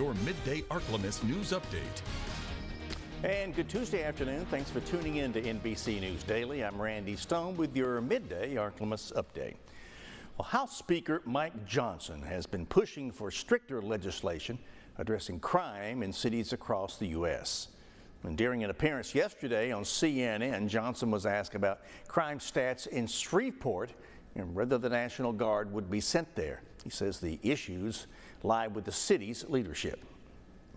your Midday Ark-La-Miss news update. And good Tuesday afternoon. Thanks for tuning in to NBC News Daily. I'm Randy Stone with your Midday Ark-La-Miss update. Well, House Speaker Mike Johnson has been pushing for stricter legislation addressing crime in cities across the U.S. And during an appearance yesterday on CNN, Johnson was asked about crime stats in Shreveport and whether the National Guard would be sent there. He says the issues lie with the city's leadership.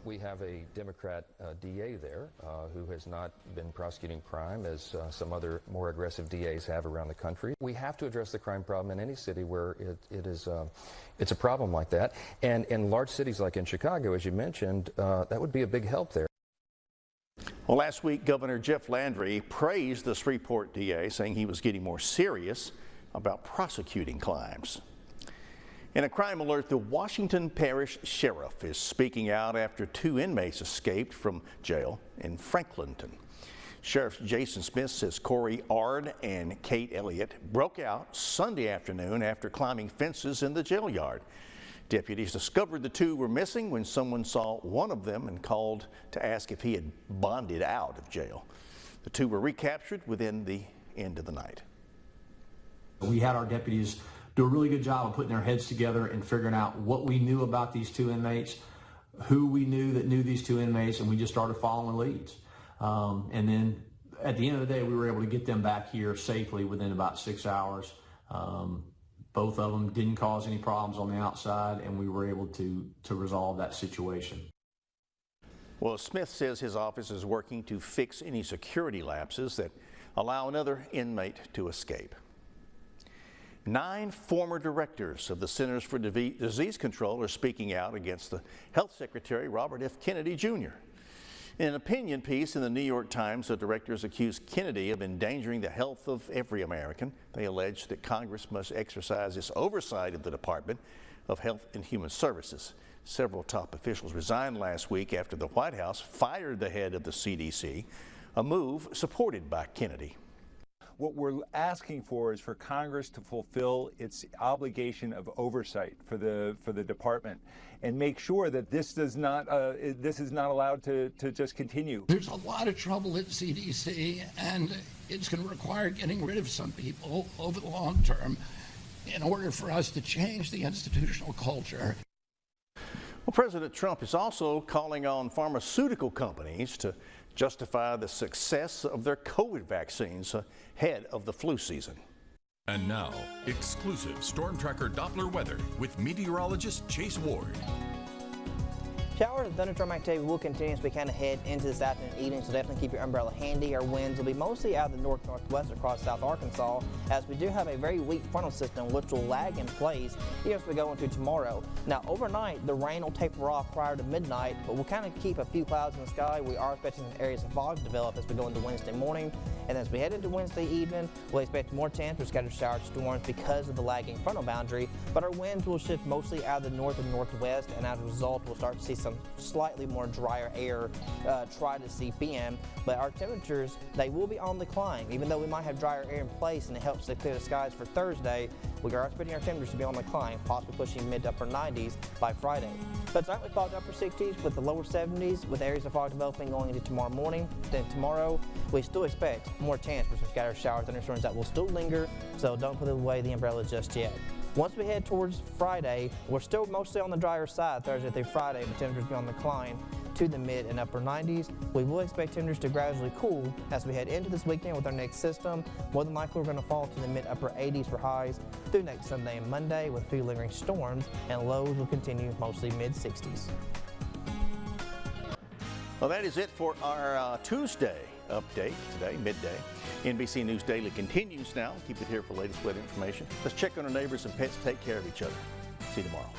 We have a Democrat DA there who has not been prosecuting crime as some other more aggressive DAs have around the country. We have to address the crime problem in any city where it's a problem like that. And in large cities like in Chicago, as you mentioned, that would be a big help there. Well, last week, Governor Jeff Landry praised the Shreveport DA, saying he was getting more serious about prosecuting crimes. In a crime alert, the Washington Parish Sheriff is speaking out after 2 inmates escaped from jail in Franklinton. Sheriff Jason Smith says Corey Ard and Kate Elliott broke out Sunday afternoon after climbing fences in the jail yard. Deputies discovered the 2 were missing when someone saw one of them and called to ask if he had bonded out of jail. The 2 were recaptured within the end of the night. We had our deputies do a really good job of putting their heads together and figuring out what we knew about these 2 inmates, who we knew that knew these 2 inmates, and we just started following leads. And then at the end of the day, we were able to get them back here safely within about 6 hours. Both of them didn't cause any problems on the outside, and we were able to resolve that situation. Well, Smith says his office is working to fix any security lapses that allow another inmate to escape. 9 former directors of the Centers for Disease Control are speaking out against the Health Secretary, Robert F. Kennedy, Jr. In an opinion piece in the New York Times, the directors accuse Kennedy of endangering the health of every American. They allege that Congress must exercise its oversight of the Department of Health and Human Services. Several top officials resigned last week after the White House fired the head of the CDC, a move supported by Kennedy. What we're asking for is for Congress to fulfill its obligation of oversight for the department and make sure that this is not allowed to just continue. There's a lot of trouble at CDC, and it's going to require getting rid of some people over the long term in order for us to change the institutional culture. Well, President Trump is also calling on pharmaceutical companies to justify the success of their COVID vaccines ahead of the flu season. And now, exclusive Storm Tracker Doppler weather with meteorologist Chase Ward. Showers and thunderstorm activity will continue as we kind of head into this afternoon and evening, so definitely keep your umbrella handy. Our winds will be mostly out of the north-northwest across South Arkansas, as we do have a very weak frontal system which will lag in place even as we go into tomorrow. Now, overnight, the rain will taper off prior to midnight, but we'll kind of keep a few clouds in the sky. We are expecting some areas of fog to develop as we go into Wednesday morning, and as we head into Wednesday evening, we'll expect more chance for scattered shower storms because of the lagging frontal boundary, but our winds will shift mostly out of the north and northwest, and as a result, we'll start to see some slightly more drier air try to seep in, but our temperatures, they will be on the climb. Even though we might have drier air in place and it helps to clear the skies for Thursday, we are expecting our temperatures to be on the climb, possibly pushing mid to upper 90s by Friday. But tonight we fog to upper 60s with the lower 70s, with areas of fog developing going into tomorrow morning. Then tomorrow, we still expect more chance for some scattered showers, thunderstorms that will still linger, so don't put away the umbrella just yet. Once we head towards Friday, we're still mostly on the drier side Thursday through Friday, but temperatures will be on the climb to the mid and upper 90s. We will expect temperatures to gradually cool as we head into this weekend with our next system. More than likely, we're going to fall to the mid upper 80s for highs through next Sunday and Monday with a few lingering storms, and lows will continue mostly mid 60s. Well, that is it for our Tuesday update today, midday. NBC News Daily continues now. Keep it here for latest weather information. Let's check on our neighbors and pets. Take care of each other. See you tomorrow.